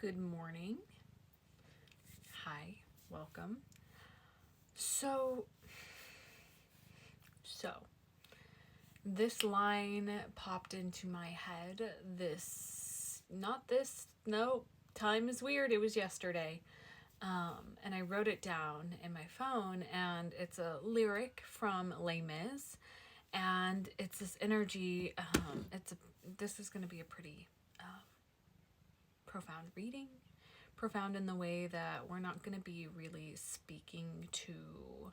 Good morning. Hi, welcome. So this line popped into my head. No, time is weird. It was yesterday. And I wrote it down in my phone, and it's a lyric from Les Mis, and it's this energy. This is going to be a pretty profound reading. Profound in the way that we're not going to be really speaking to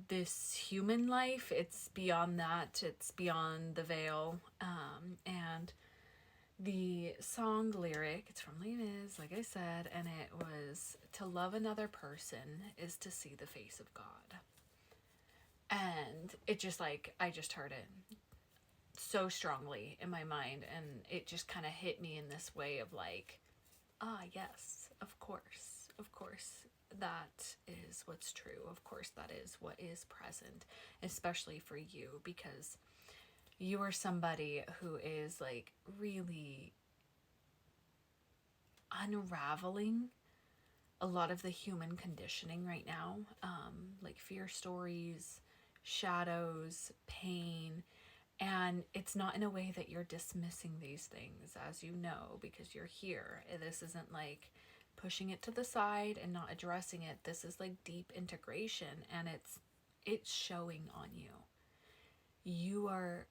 this human life. It's beyond that. It's beyond the veil. And the song lyric, it's from Les Mis, like I said, and it was, to love another person is to see the face of God. And it just like, I just heard it so strongly in my mind, and it just kind of hit me in this way of like, yes, of course, that is what's true. Of course, that is what is present, especially for you, because you are somebody who is like really unraveling a lot of the human conditioning right now, like fear stories, shadows, pain. And it's not in a way that you're dismissing these things, as you know, because you're here. This isn't like pushing it to the side and not addressing it. This is like deep integration, and it's showing on you. You are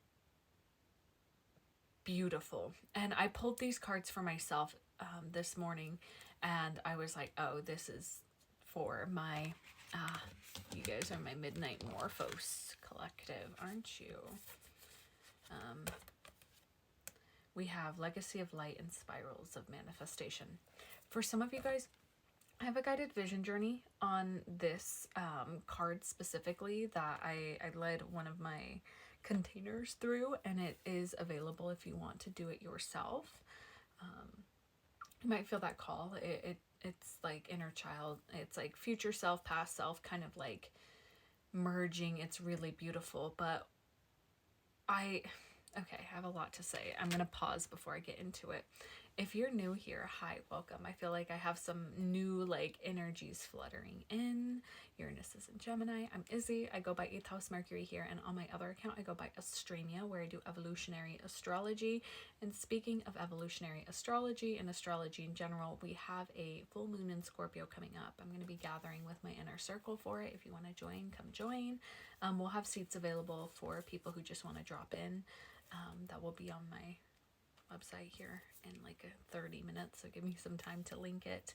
beautiful. And I pulled these cards for myself this morning, and I was like, oh, this is for my you guys are my Midnight Morphos collective, aren't you? We have Legacy of Light and Spirals of Manifestation. For some of you guys, I have a guided vision journey on this card specifically that I led one of my containers through, and it is available if you want to do it yourself. You might feel that call. It's like inner child. It's like future self, past self, kind of like merging. It's really beautiful, but I have a lot to say. I'm going to pause before I get into it. If you're new here, hi, welcome. I feel like I have some new like energies fluttering in. Uranus is in Gemini. I'm Izzy. I go by 8th House Mercury here, and on my other account, I go by Astrania, where I do evolutionary astrology. And speaking of evolutionary astrology and astrology in general, we have a full moon in Scorpio coming up. I'm going to be gathering with my inner circle for it. If you want to join, come join. We'll have seats available for people who just want to drop in. That will be on my website here in like 30 minutes, so give me some time to link it.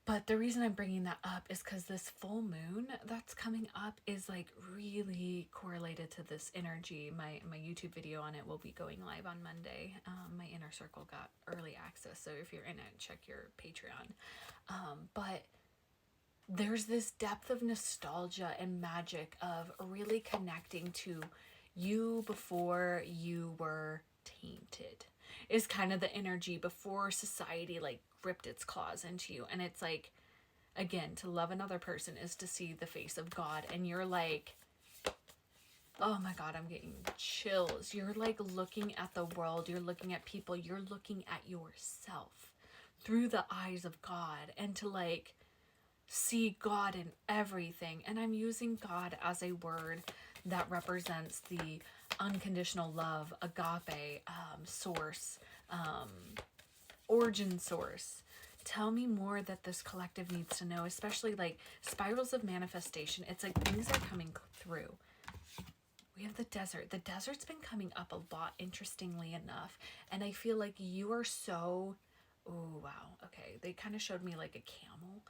But the reason I'm bringing that up is because this full moon that's coming up is like really correlated to this energy. My YouTube video on it will be going live on Monday. My inner circle got early access, so if you're in it, check your Patreon. But there's this depth of nostalgia and magic of really connecting to you before you were tainted, is kind of the energy before society like ripped its claws into you. And it's like, again, to love another person is to see the face of God, and you're like, oh my God, I'm getting chills. You're like looking at the world, you're looking at people, you're looking at yourself through the eyes of God, and to like see God in everything. And I'm using God as a word that represents the unconditional love, agape, source, origin source. Tell me more that this collective needs to know, especially like spirals of manifestation. It's like things are coming through. We have the desert. The desert's been coming up a lot, interestingly enough. And I feel like you are so, oh, wow. Okay. They kind of showed me like a camel.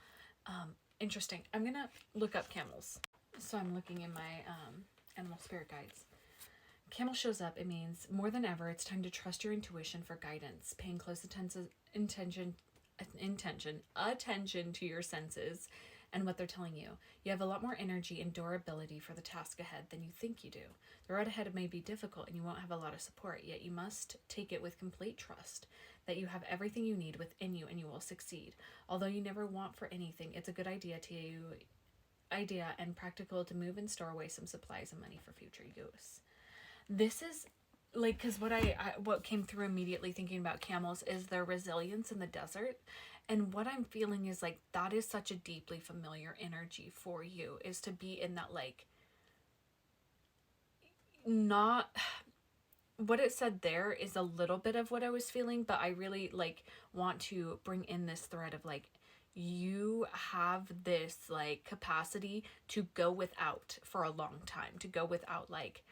Interesting. I'm going to look up camels. So I'm looking in my animal spirit guides. Camel shows up. It means more than ever, it's time to trust your intuition for guidance, paying close attention to your senses and what they're telling you. You have a lot more energy and durability for the task ahead than you think you do. The road ahead may be difficult and you won't have a lot of support, yet you must take it with complete trust that you have everything you need within you and you will succeed. Although you never want for anything, it's a good idea and practical to move and store away some supplies and money for future use. This is like, because what came through immediately thinking about camels is their resilience in the desert. And what I'm feeling is like that is such a deeply familiar energy for you, is to be in that, like, not what it said there is a little bit of what I was feeling, but I really like want to bring in this thread of like, you have this like capacity to go without for a long time, to go without like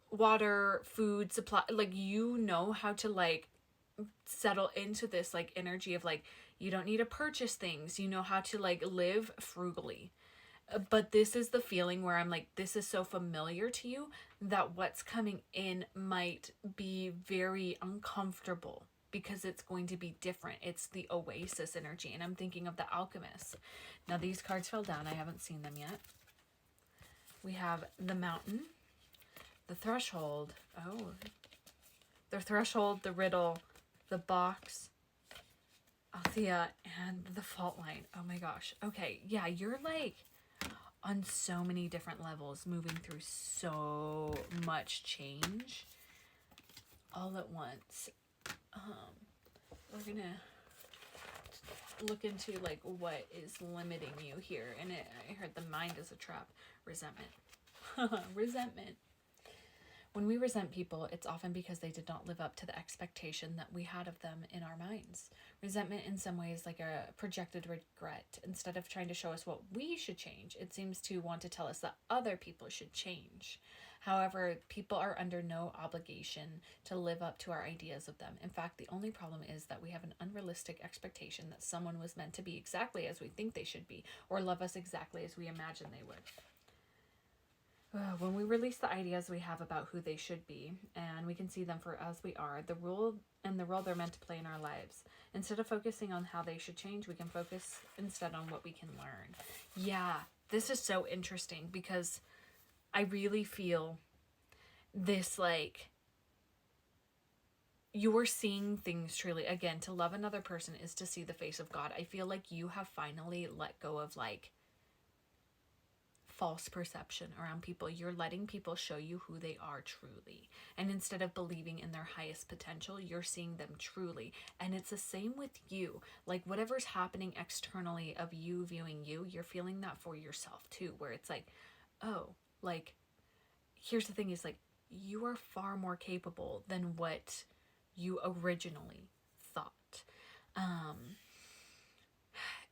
water, food, supply, like, you know how to like settle into this like energy of like, you don't need to purchase things, you know how to like live frugally. But this is the feeling where I'm like, this is so familiar to you that what's coming in might be very uncomfortable because it's going to be different. It's the oasis energy. And I'm thinking of the alchemist. Now, these cards fell down. I haven't seen them yet. We have the mountain, the threshold. Oh, the threshold, the riddle, the box, Althea, and the fault line. Oh my gosh. Okay. Yeah, you're like on so many different levels, moving through so much change all at once. We're gonna look into like what is limiting you here. And I heard the mind is a trap. Resentment. Resentment. When we resent people, it's often because they did not live up to the expectation that we had of them in our minds. Resentment in some ways like a projected regret. Instead of trying to show us what we should change, it seems to want to tell us that other people should change. However, people are under no obligation to live up to our ideas of them. In fact, the only problem is that we have an unrealistic expectation that someone was meant to be exactly as we think they should be, or love us exactly as we imagine they would. When we release the ideas we have about who they should be, and we can see them for as we are, the role they're meant to play in our lives. Instead of focusing on how they should change, we can focus instead on what we can learn. Yeah, this is so interesting because I really feel this like, you're seeing things truly. Again, to love another person is to see the face of God. I feel like you have finally let go of like false perception around people. You're letting people show you who they are truly. And instead of believing in their highest potential, you're seeing them truly. And it's the same with you. Like whatever's happening externally of you viewing you, you're feeling that for yourself too, where it's like, oh, like, here's the thing is like, you are far more capable than what you originally thought.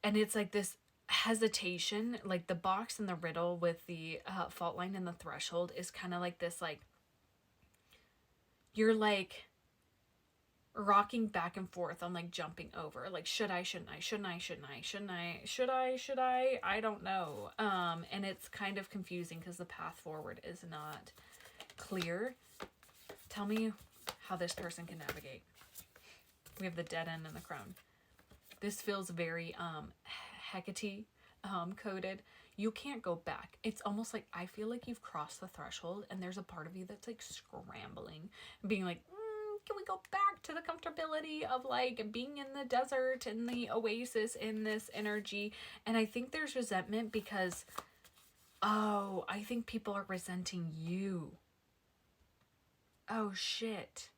And it's like this hesitation, like the box and the riddle with the fault line and the threshold is kind of like this, like, you're like rocking back and forth on like jumping over, like, should I, shouldn't I, shouldn't I, shouldn't I, shouldn't I, should I don't know. And it's kind of confusing because the path forward is not clear. Tell me how this person can navigate. We have the dead end and the crown. This feels very Hecate coded. You can't go back. It's almost like I feel like you've crossed the threshold and there's a part of you that's like scrambling, being like, can we go back to the comfortability of like being in the desert and the oasis in this energy? And I think there's resentment because, oh, I think people are resenting you. Oh shit.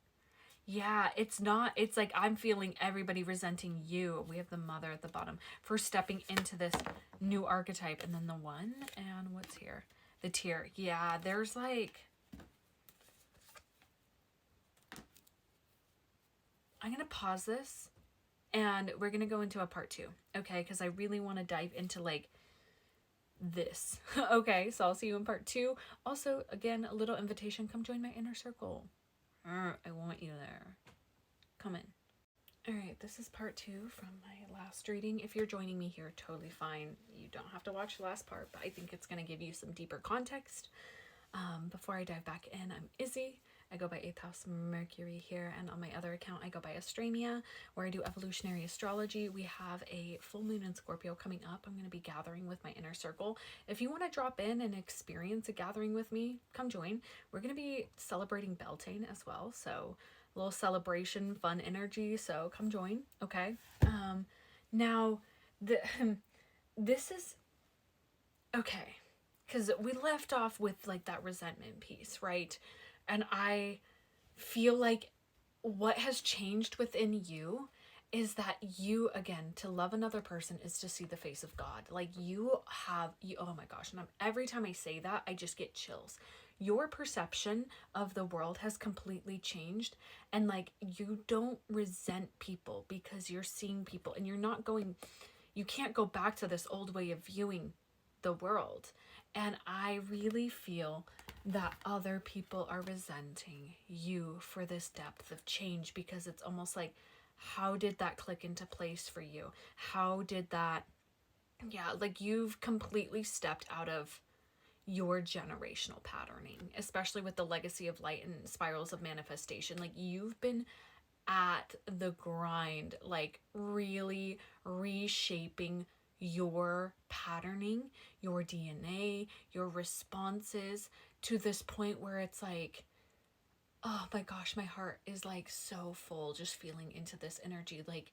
Yeah, it's not, it's like I'm feeling everybody resenting you. We have the mother at the bottom for stepping into this new archetype. And then the one, and what's here? The tear. Yeah, there's like, I'm going to pause this and we're going to go into a part 2. Okay, because I really want to dive into like this. Okay, so I'll see you in part 2. Also, again, a little invitation, come join my inner circle. I want you there. Come in. Alright, this is part 2 from my last reading. If you're joining me here, totally fine. You don't have to watch the last part, but I think it's going to give you some deeper context. Before I dive back in, I'm Izzy. I go by 8th House Mercury here, and on my other account, I go by Astrology, where I do evolutionary astrology. We have a full moon in Scorpio coming up. I'm going to be gathering with my inner circle. If you want to drop in and experience a gathering with me, come join. We're going to be celebrating Beltane as well, so a little celebration, fun energy, so come join, okay? Now, this is, okay, because we left off with like that resentment piece, right? And I feel like what has changed within you is that you, again, to love another person is to see the face of God. Like oh my gosh, and every time I say that, I just get chills. Your perception of the world has completely changed, and like you don't resent people because you're seeing people, and you can't go back to this old way of viewing the world. And I really feel that other people are resenting you for this depth of change, because it's almost like, how did that click into place for you? How did that, yeah, like you've completely stepped out of your generational patterning, especially with the legacy of light and spirals of manifestation. Like you've been at the grind, like really reshaping your patterning, your DNA, your responses, to this point where it's like, oh my gosh, my heart is like so full just feeling into this energy. Like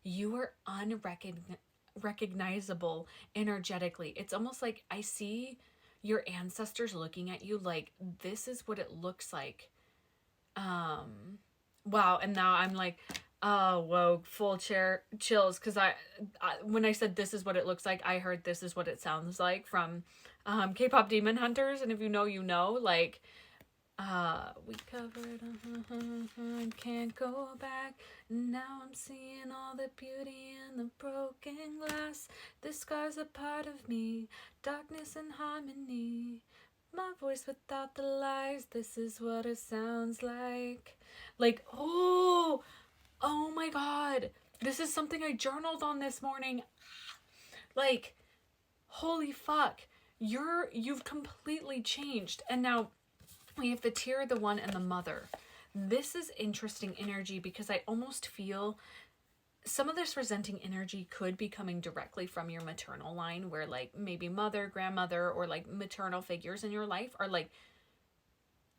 you are unrecognizable energetically. It's almost like I see your ancestors looking at you like, this is what it looks like. Wow. And now I'm like, oh, whoa, full chair chills. Cause I when I said this is what it looks like, I heard this is what it sounds like from K-pop Demon Hunters. And if you know, you know, like, we covered, can't go back. Now I'm seeing all the beauty in the broken glass. This scar's a part of me, darkness and harmony. My voice without the lies, this is what it sounds like. Like, oh my god. This is something I journaled on this morning. Like, holy fuck. You've completely changed. And now we have the tear, the one, and the mother. This is interesting energy because I almost feel some of this resenting energy could be coming directly from your maternal line, where like maybe mother, grandmother, or like maternal figures in your life are like,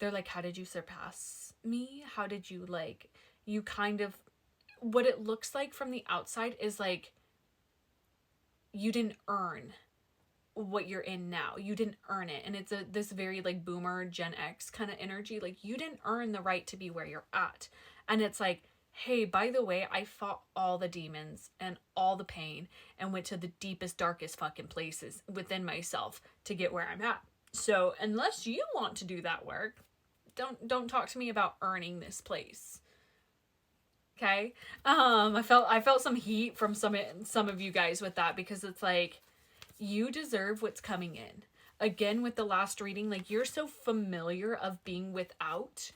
they're like, how did you surpass me? How did you, like, you kind of, what it looks like from the outside is like you didn't earn what you're in now. You didn't earn it. And it's this very like boomer Gen X kind of energy. Like you didn't earn the right to be where you're at. And it's like, hey, by the way, I fought all the demons and all the pain and went to the deepest, darkest fucking places within myself to get where I'm at. So unless you want to do that work, don't talk to me about earning this place. Okay? I felt some heat from some of you guys with that, because it's like, you deserve what's coming in. Again, with the last reading, like you're so familiar of being without.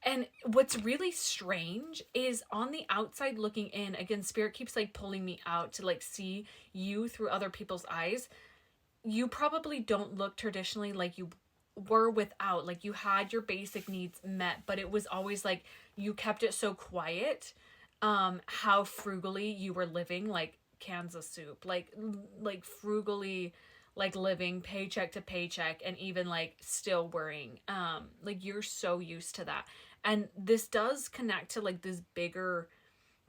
And what's really strange is on the outside looking in, again, spirit keeps like pulling me out to like see you through other people's eyes. You probably don't look traditionally like you were without. Like you had your basic needs met, but it was always like you kept it so quiet. How frugally you were living, like cans of soup, like frugally, like living paycheck to paycheck, and even like still worrying. Like you're so used to that. And this does connect to like this bigger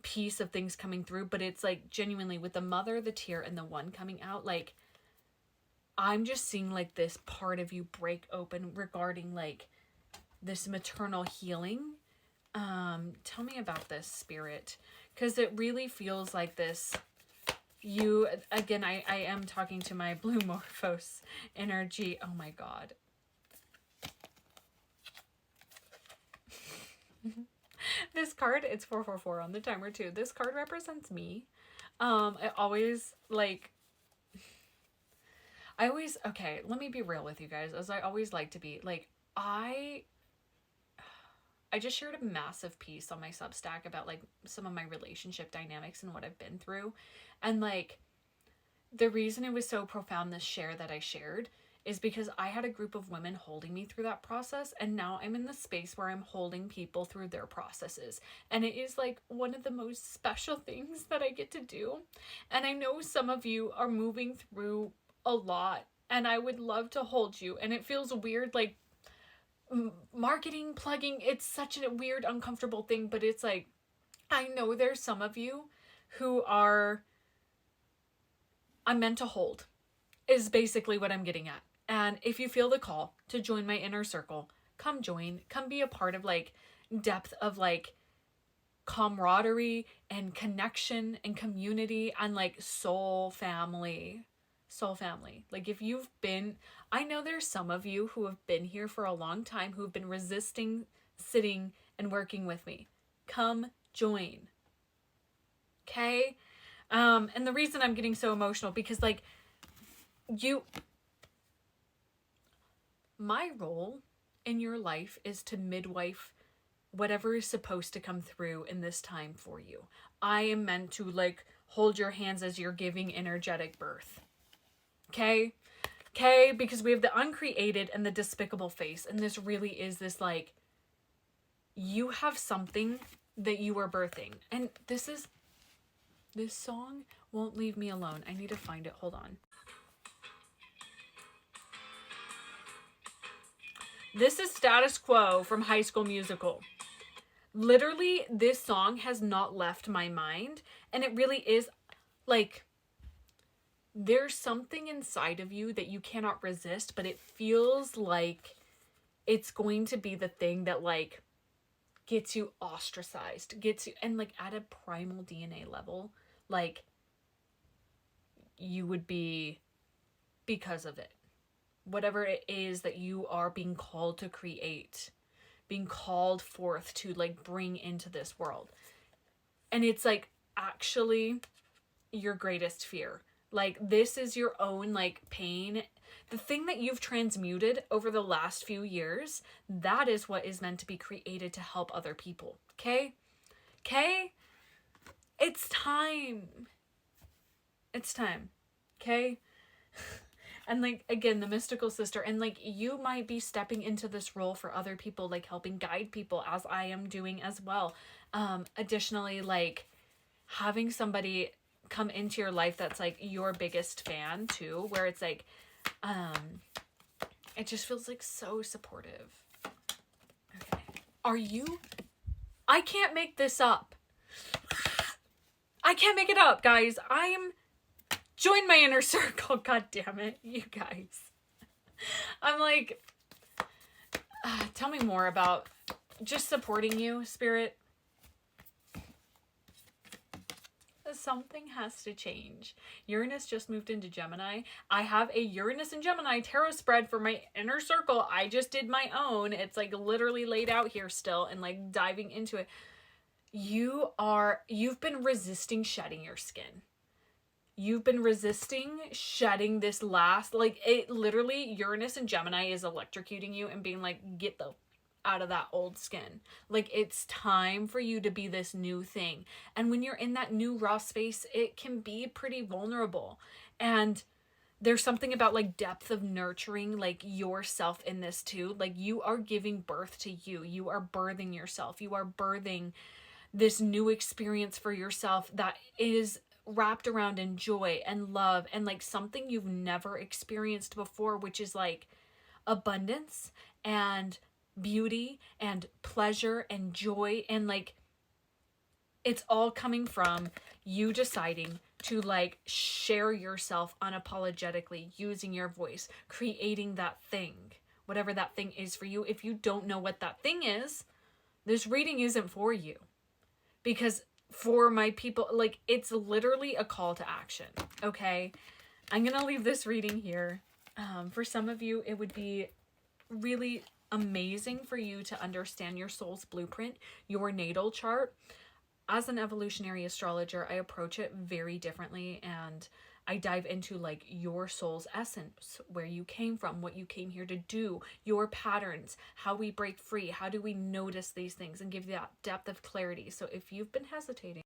piece of things coming through, but it's like genuinely with the mother, the tear, and the one coming out, like I'm just seeing like this part of you break open regarding like this maternal healing. Tell me about this, spirit, because it really feels like this. You, again, I am talking to my blue morphos energy. Oh my god. This card, it's 444 on the timer too. This card represents me. I always like, okay, let me be real with you guys, as I always like to be. Like, I just shared a massive piece on my Substack about like some of my relationship dynamics and what I've been through. And like, the reason it was so profound, this share that I shared, is because I had a group of women holding me through that process. And now I'm in the space where I'm holding people through their processes. And it is like one of the most special things that I get to do. And I know some of you are moving through a lot, and I would love to hold you. And it feels weird, like marketing, plugging, it's such a weird, uncomfortable thing, but it's like, I know there's some of you who are, I'm meant to hold, is basically what I'm getting at. And if you feel the call to join my inner circle, come join, come be a part of like depth of like camaraderie and connection and community and like soul family. Like if you've been, I know there's some of you who have been here for a long time who've been resisting sitting and working with me. Come join. Okay? And the reason I'm getting so emotional, because like my role in your life is to midwife whatever is supposed to come through in this time for you. I am meant to like hold your hands as you're giving energetic birth. Okay? Okay? Because we have the uncreated and the despicable face. And this really is this like, you have something that you are birthing. And this song won't leave me alone. I need to find it. Hold on. This is Status Quo from High School Musical. Literally, this song has not left my mind. And it really is like, there's something inside of you that you cannot resist, but it feels like it's going to be the thing that like gets you ostracized, gets you, and like at a primal DNA level, like you would be because of it. Whatever it is that you are being called to create, being called forth to like bring into this world. And it's like actually your greatest fear. Like this is your own like pain. The thing that you've transmuted over the last few years, that is what is meant to be created to help other people. Okay? Okay? It's time. It's time. Okay? And like, again, the mystical sister, and like you might be stepping into this role for other people, like helping guide people, as I am doing as well. Additionally, like having somebody come into your life that's like your biggest fan too, where it's like, it just feels like so supportive. Okay. I can't make this up. I can't make it up, guys. Join my inner circle. God damn it, you guys. I'm like, tell me more about just supporting you, Spirit. Something has to change. Uranus just moved into Gemini. I have a Uranus and Gemini tarot spread for my inner circle. I just did my own. It's like literally laid out here still and like diving into it. You've been resisting shedding your skin. You've been resisting shedding this last, like it literally, Uranus and Gemini is electrocuting you and being like, get the out of that old skin. Like it's time for you to be this new thing. And when you're in that new raw space, it can be pretty vulnerable. And there's something about like depth of nurturing like yourself in this too. Like you are giving birth to you. You are birthing yourself. You are birthing this new experience for yourself that is wrapped around in joy and love and like something you've never experienced before, which is like abundance and beauty and pleasure and joy. And like it's all coming from you deciding to like share yourself unapologetically, using your voice, creating that thing, whatever that thing is for you. If you don't know what that thing is, this reading isn't for you. Because for my people, like it's literally a call to action. Okay, I'm gonna leave this reading here. For some of you, it would be really amazing for you to understand your soul's blueprint, your natal chart. As an evolutionary astrologer, I approach it very differently, and I dive into like your soul's essence, where you came from, what you came here to do, your patterns, how we break free, how do we notice these things, and give you that depth of clarity. So if you've been hesitating